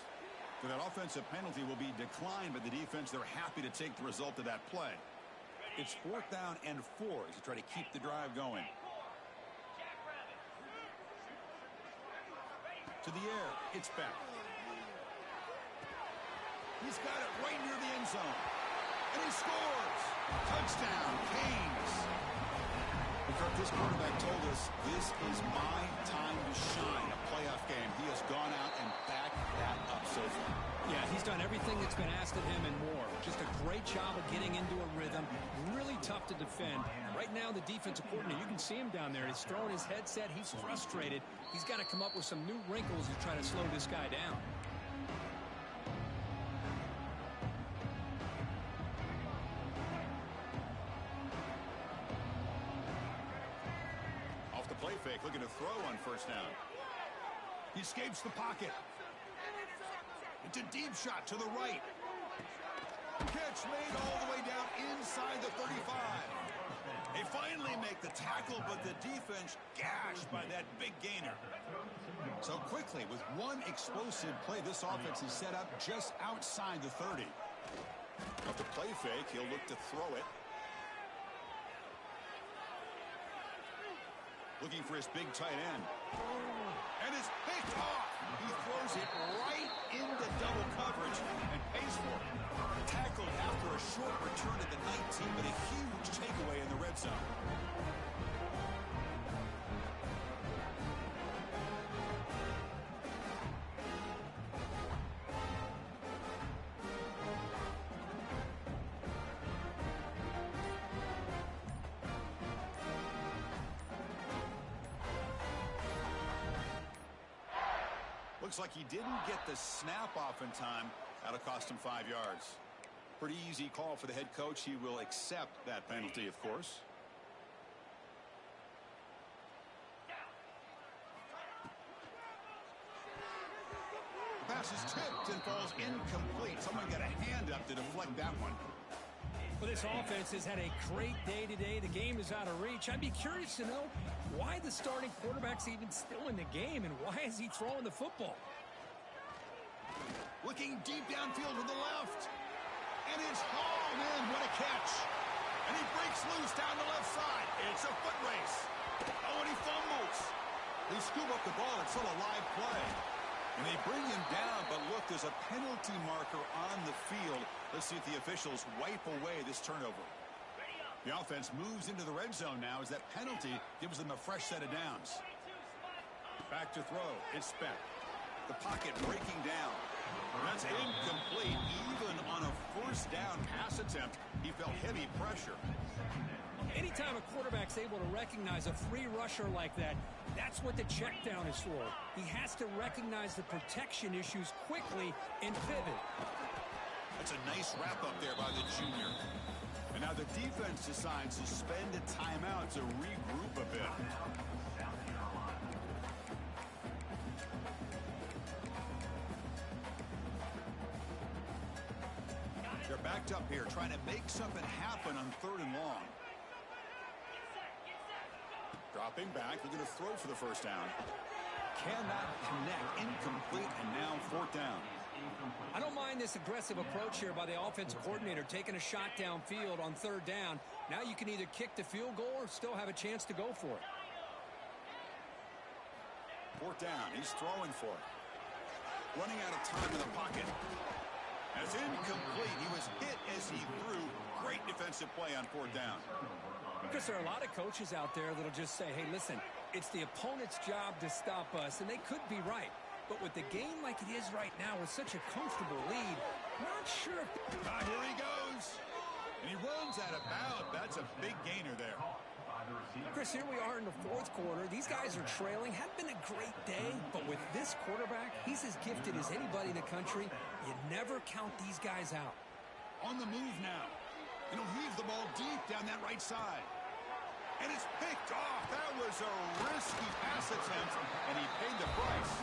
So that offensive penalty will be declined by the defense. They're happy to take the result of that play. It's 4th down and 4 as you try to keep the drive going. To the air, it's back. He's got it right near the end zone. And he scores. Touchdown, Canes. And Kirk, this quarterback told us, this is my time to shine, a playoff game. He has gone out and backed that up so far. Yeah, he's done everything that's been asked of him and more. Just a great job of getting into a rhythm. Really tough to defend. Right now, the defensive coordinator, you can see him down there. He's throwing his headset. He's frustrated. He's got to come up with some new wrinkles to try to slow this guy down. Off the play fake, looking to throw on first down. He escapes the pocket. It's a deep shot to the right. Catch made all the way down inside the 35. They finally make the tackle, but the defense gashed by that big gainer. So quickly, with one explosive play, this offense is set up just outside the 30. Off the play fake, he'll look to throw it. Looking for his big tight end. And it's picked off. He throws it right into double coverage and pays for it. Tackled after a short return at the 19, but a huge takeaway in the red zone. Looks like he didn't get the snap off in time. That'll cost him 5 yards. Pretty easy call for the head coach. He will accept that penalty, of course. The pass is tipped and falls incomplete. Someone got a hand up to deflect that one. Well, this offense has had a great day today. The game is out of reach. I'd be curious to know why the starting quarterback's even still in the game, and why is he throwing the football? Looking deep downfield to the left. And it's hauled in. What a catch. And he breaks loose down the left side. It's a foot race. Oh, and he fumbles. They scoop up the ball. It's still a live play. And they bring him down, but look, there's a penalty marker on the field. Let's see if the officials wipe away this turnover. The offense moves into the red zone now as that penalty gives them a fresh set of downs. Back to throw. It's spent. The pocket breaking down. That's incomplete. Even on a first down pass attempt, he felt heavy pressure. Anytime a quarterback's able to recognize a free rusher like that, that's what the check down is for. He has to recognize the protection issues quickly and pivot. That's a nice wrap up there by the junior. And now the defense decides to spend a timeout to regroup a bit. They're backed up here trying to make something happen on 3rd and long. Dropping back, looking to throw for the first down. Cannot connect, incomplete, and now 4th down. I don't mind this aggressive approach here by the offensive coordinator, taking a shot downfield on 3rd down. Now you can either kick the field goal or still have a chance to go for it. 4th down, he's throwing for it. Running out of time in the pocket. That's incomplete. He was hit as he threw. Great defensive play on 4th down. Because there are a lot of coaches out there that'll just say, hey, listen, it's the opponent's job to stop us, and they could be right. But with the game like it is right now with such a comfortable lead, not sure. Here he goes. And he runs out of bounds. That's a big gainer there. Chris, here we are in the 4th quarter. These guys are trailing. Hadn't been a great day, but with this quarterback, he's as gifted as anybody in the country. You never count these guys out. On the move now. And he'll heave the ball deep down that right side. And it's picked off. That was a risky pass attempt, and he paid the price.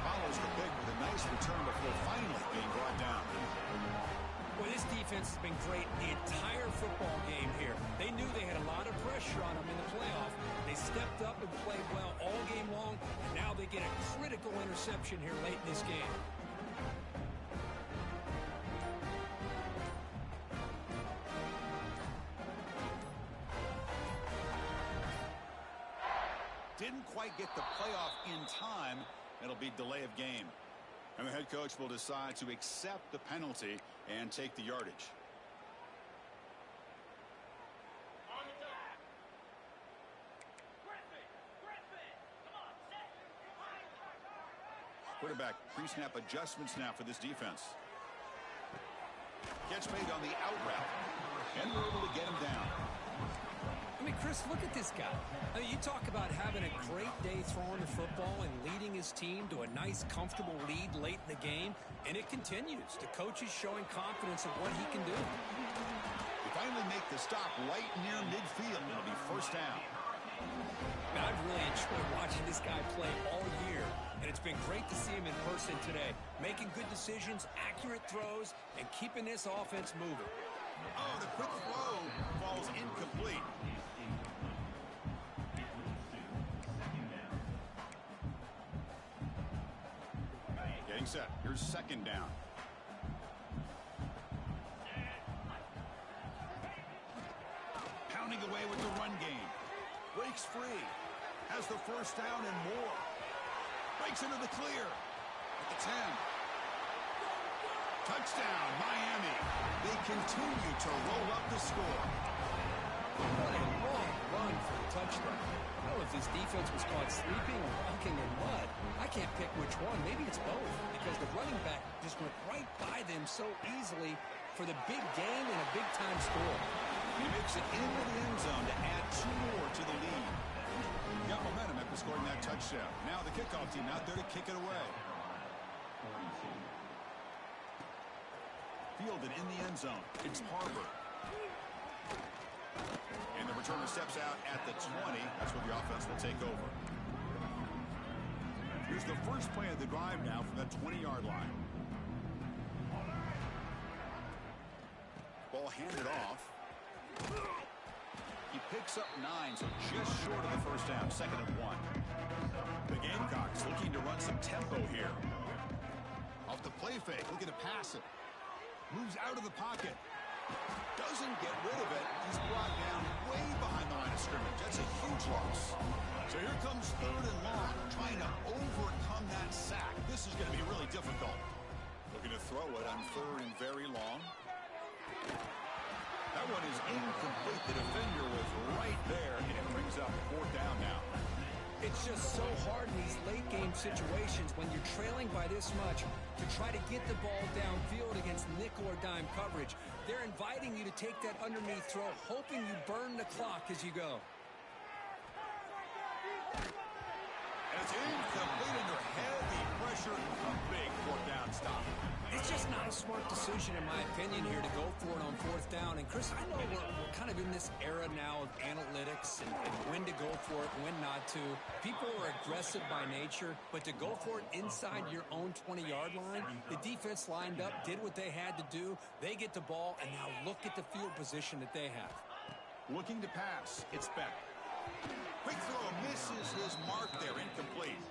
Follows the pick with a nice return before finally being brought down. Well, this defense has been great the entire football game here. They knew they had a lot of pressure on them in the playoff. They stepped up and played well all game long, and now they get a critical interception here late in this game. Didn't quite get the playoff in time. It'll be delay of game. And the head coach will decide to accept the penalty and take the yardage. Quarterback pre-snap adjustments now for this defense. Catch made on the out route. And we're able to get him down. I mean, Chris, look at this guy. I mean, you talk about having a great day throwing the football and leading his team to a nice, comfortable lead late in the game, and it continues. The coach is showing confidence of what he can do. They finally make the stop right near midfield. It'll be first down. Man, I've really enjoyed watching this guy play all year, and it's been great to see him in person today, making good decisions, accurate throws, and keeping this offense moving. Oh, the quick throw falls incomplete. Getting set. Here's second down. Pounding away with the run game. Breaks free. Has the first down and more. Breaks into the clear. At the 10. Touchdown, Miami. They continue to roll up the score. What a long run for a touchdown. I don't know if this defense was caught sleeping or walking in mud. I can't pick which one. Maybe it's both, because the running back just went right by them so easily for the big gain and a big-time score. He makes it into the end zone to add 2 more to the lead. Got momentum after scoring that touchdown. Now the kickoff team out there to kick it away. Fielded in the end zone. It's Harbor. And the returner steps out at the 20. That's where the offense will take over. Here's the first play of the drive now from that 20-yard line. Ball handed off. He picks up 9, so just short of the first down. Second and 1. The Gamecocks looking to run some tempo here. Off the play fake, looking to pass it. Moves out of the pocket. Doesn't get rid of it. He's brought down way behind the line of scrimmage. That's a huge loss. So here comes third and long, trying to overcome that sack. This is going to be really difficult. Looking to throw it on third and very long. That one is incomplete. The defender was right there, and it brings up fourth down now. It's just so hard in these late-game situations when you're trailing by this much to try to get the ball downfield against nickel or dime coverage. They're inviting you to take that underneath throw, hoping you burn the clock as you go. And it's incomplete under heavy pressure. A big fourth down stop. It's just not a smart decision, in my opinion, here to go for it on fourth down. And, Chris, I know we're kind of in this era now of analytics and when to go for it, when not to. People are aggressive by nature, but to go for it inside your own 20-yard line, the defense lined up, did what they had to do. They get the ball, and now look at the field position that they have. Looking to pass. It's Beck. Quick throw misses his mark there. Incomplete.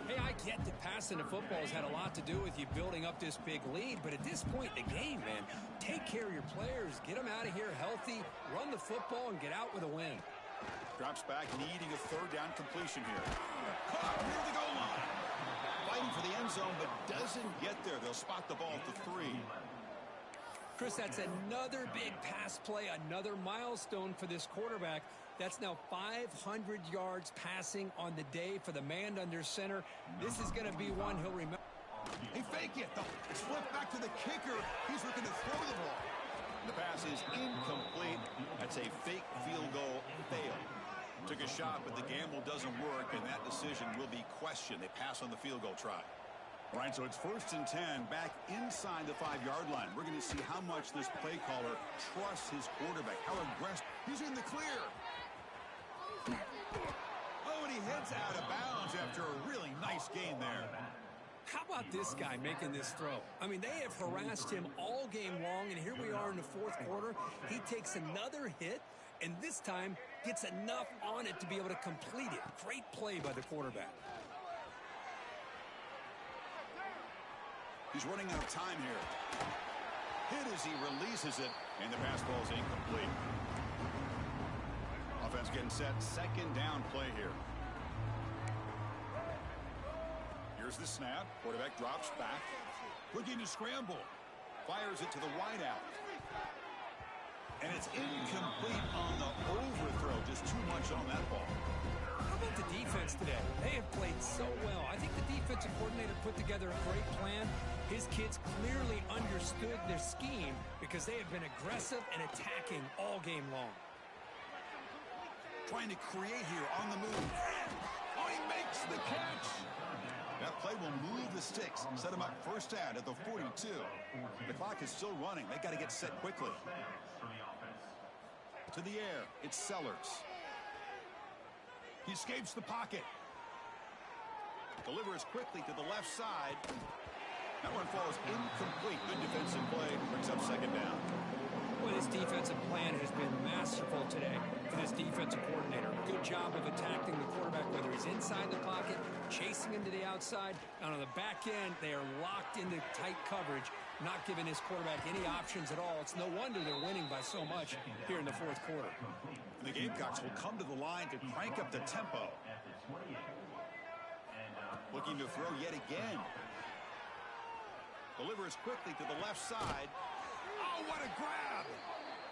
Hey, I get that passing the football has had a lot to do with you building up this big lead, but at this point in the game, man, take care of your players, get them out of here healthy, run the football, and get out with a win. Drops back, needing a third down completion here. Caught near the goal line. Fighting for the end zone, but doesn't get there. They'll spot the ball at the 3. Chris, that's another big pass play, another milestone for this quarterback. That's now 500 yards passing on the day for the man under center. This is going to be one he'll remember. They fake it. It's flipped back to the kicker. He's looking to throw the ball. The pass is incomplete. That's a fake field goal fail. Took a shot, but the gamble doesn't work, and that decision will be questioned. They pass on the field goal try. All right, so it's first and 10, back inside the 5-yard line. We're going to see how much this play caller trusts his quarterback, how aggressive. He's in the clear. Oh, and he heads out of bounds after a really nice gain there. How about this guy making this throw? I mean, they have harassed him all game long, and here we are in the fourth quarter. He takes another hit, and this time gets enough on it to be able to complete it. Great play by the quarterback. He's running out of time here. Hit as he releases it, and the pass ball is incomplete. Offense getting set. Second down play here. Your Here's the snap. Quarterback drops back. Looking to scramble. Fires it to the wideout. And it's incomplete on the overthrow. Just too much on that ball. How about the defense today? They have played so well. I think the defensive coordinator put together a great plan. His kids clearly understood their scheme because they have been aggressive and attacking all game long. Trying to create here on the move. Oh, he makes the catch. That play will move the sticks. Set him up first down at the 42. The clock is still running. They got to get set quickly. To the air. It's Sellers. He escapes the pocket. Delivers quickly to the left side. That one falls incomplete. Good defensive play. Brings up second down. Well, this defensive plan has been masterful today for this defensive coordinator. Good job of attacking the quarterback, whether he's inside the pocket, chasing him to the outside. And on the back end, they are locked into tight coverage, not giving his quarterback any options at all. It's no wonder they're winning by so much here in the fourth quarter. And the Gamecocks will come to the line to crank up the tempo. Looking to throw yet again. Delivers quickly to the left side. Oh, what a grab!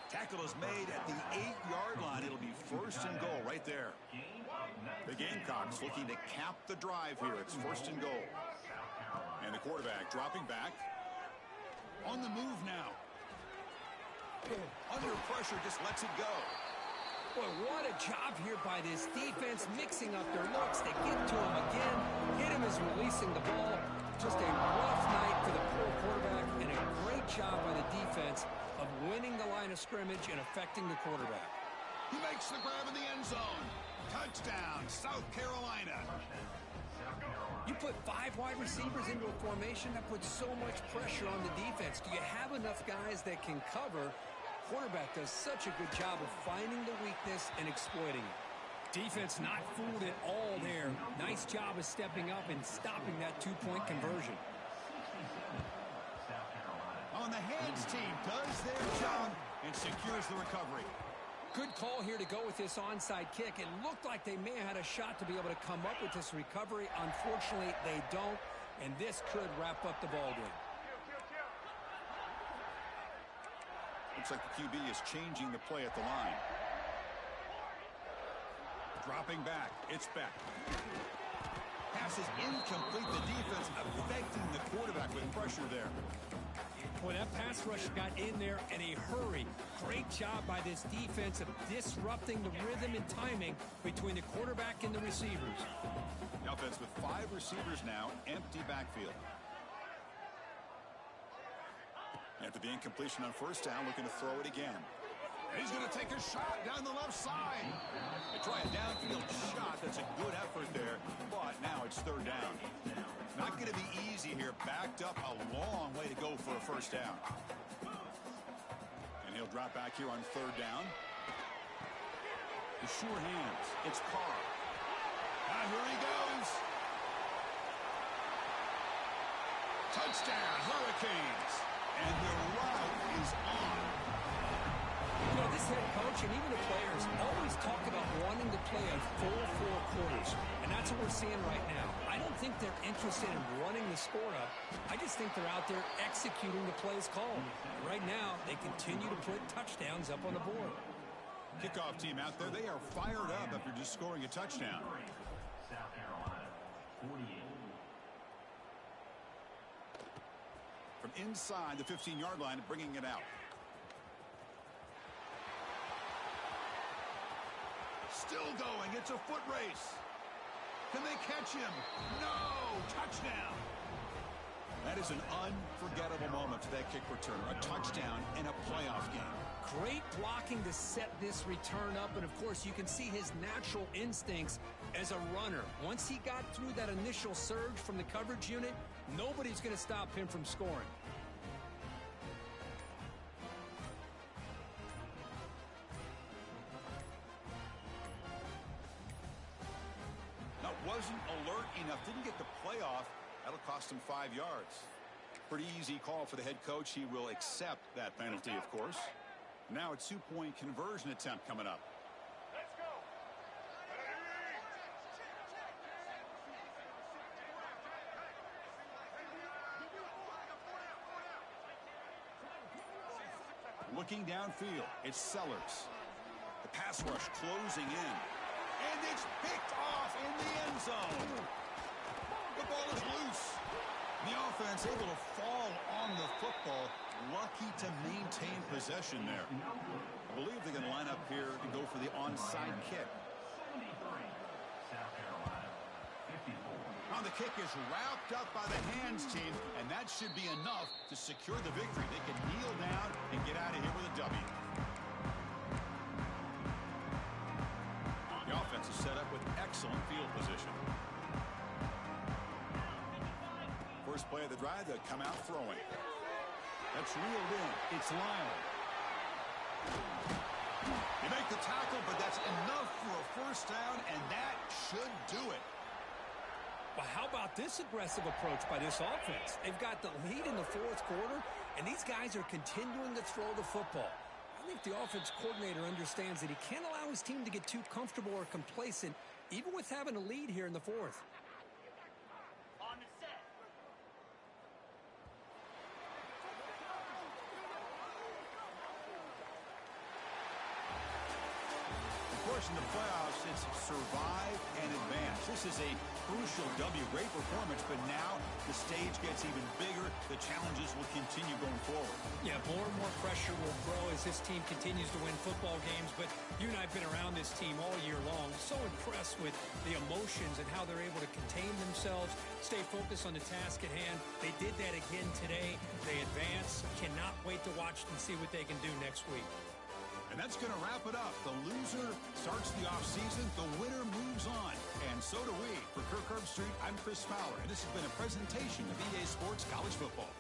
Tackle is made at the 8-yard line. It'll be first and goal right there. The Gamecocks looking to cap the drive here. It's first and goal. And the quarterback dropping back. On the move now. Under pressure, just lets it go. Boy, what a job here by this defense, mixing up their looks. They get to him again. Hit him as releasing the ball. Just a rough night for the poor quarterback, and a great job by the defense of winning the line of scrimmage and affecting the quarterback. He makes the grab in the end zone. Touchdown, South Carolina. You put 5 wide receivers into a formation, that puts so much pressure on the defense. Do you have enough guys that can cover? Quarterback does such a good job of finding the weakness and exploiting it. Defense not fooled at all there. Nice job of stepping up and stopping that 2-point conversion. On the hands team does their job and secures the recovery. Good call here to go with this onside kick. It looked like they may have had a shot to be able to come up with this recovery. Unfortunately, they don't, and this could wrap up the ballgame. Looks like the QB is changing the play at the line. Dropping back. It's Beck. Pass is incomplete. The defense affecting the quarterback with pressure there. Boy, that pass rush got in there in a hurry. Great job by this defense of disrupting the rhythm and timing between the quarterback and the receivers. The offense with 5 receivers now. Empty backfield. After the incompletion on first down, looking to throw it again. He's going to take a shot down the left side. They try a downfield shot. That's a good effort there, but now it's third down. Not going to be easy here. Backed up a long way to go for a first down. And he'll drop back here on third down. The sure hands. It's Carr. And here he goes. Touchdown, Hurricanes. And their route is on. You know, this head coach and even the players always talk about wanting to play a full 4 quarters, and that's what we're seeing right now. I don't think they're interested in running the score up. I just think they're out there executing the plays called. Right now, they continue to put touchdowns up on the board. Kickoff team out there, they are fired up after just scoring a touchdown. South Carolina, 48. From inside the 15-yard line, bringing it out. Still going. It's a foot race. Can they catch him? No! Touchdown! That is an unforgettable moment for that kick return. A touchdown in a playoff game. Great blocking to set this return up, and of course you can see his natural instincts as a runner. Once he got through that initial surge from the coverage unit, nobody's going to stop him from scoring. Now wasn't alert enough, didn't get the playoff. That'll cost him 5 yards. Pretty easy call for the head coach. He will accept that penalty, of course. Now a 2-point conversion attempt coming up. Let's go. Looking downfield, it's Sellers. The pass rush closing in. And it's picked off in the end zone. The ball is loose. The offense able to fall on the football. Lucky to maintain possession there. I believe they're going to line up here and go for the onside kick. Now the kick is wrapped up by the hands team, and that should be enough to secure the victory. They can kneel down and get out of here with a W. The offense is set up with excellent field position. First play of the drive, they'll come out throwing. That's reeled in. It's Lyle. They make the tackle, but that's enough for a first down, and that should do it. Well, how about this aggressive approach by this offense? They've got the lead in the fourth quarter, and these guys are continuing to throw the football. I think the offense coordinator understands that he can't allow his team to get too comfortable or complacent, even with having a lead here in the fourth. In the playoffs, it's survive and advance. This is a crucial W. Great performance, but now the stage gets even bigger. The challenges will continue going forward. Yeah, more and more pressure will grow as this team continues to win football games, but you and I have been around this team all year long. So impressed with the emotions and how they're able to contain themselves, stay focused on the task at hand. They did that again today. They advance. Cannot wait to watch and see what they can do next week. And that's going to wrap it up. The loser starts the offseason. The winner moves on. And so do we. For Kirk Herbstreit, I'm Chris Fowler. And this has been a presentation of EA Sports College Football.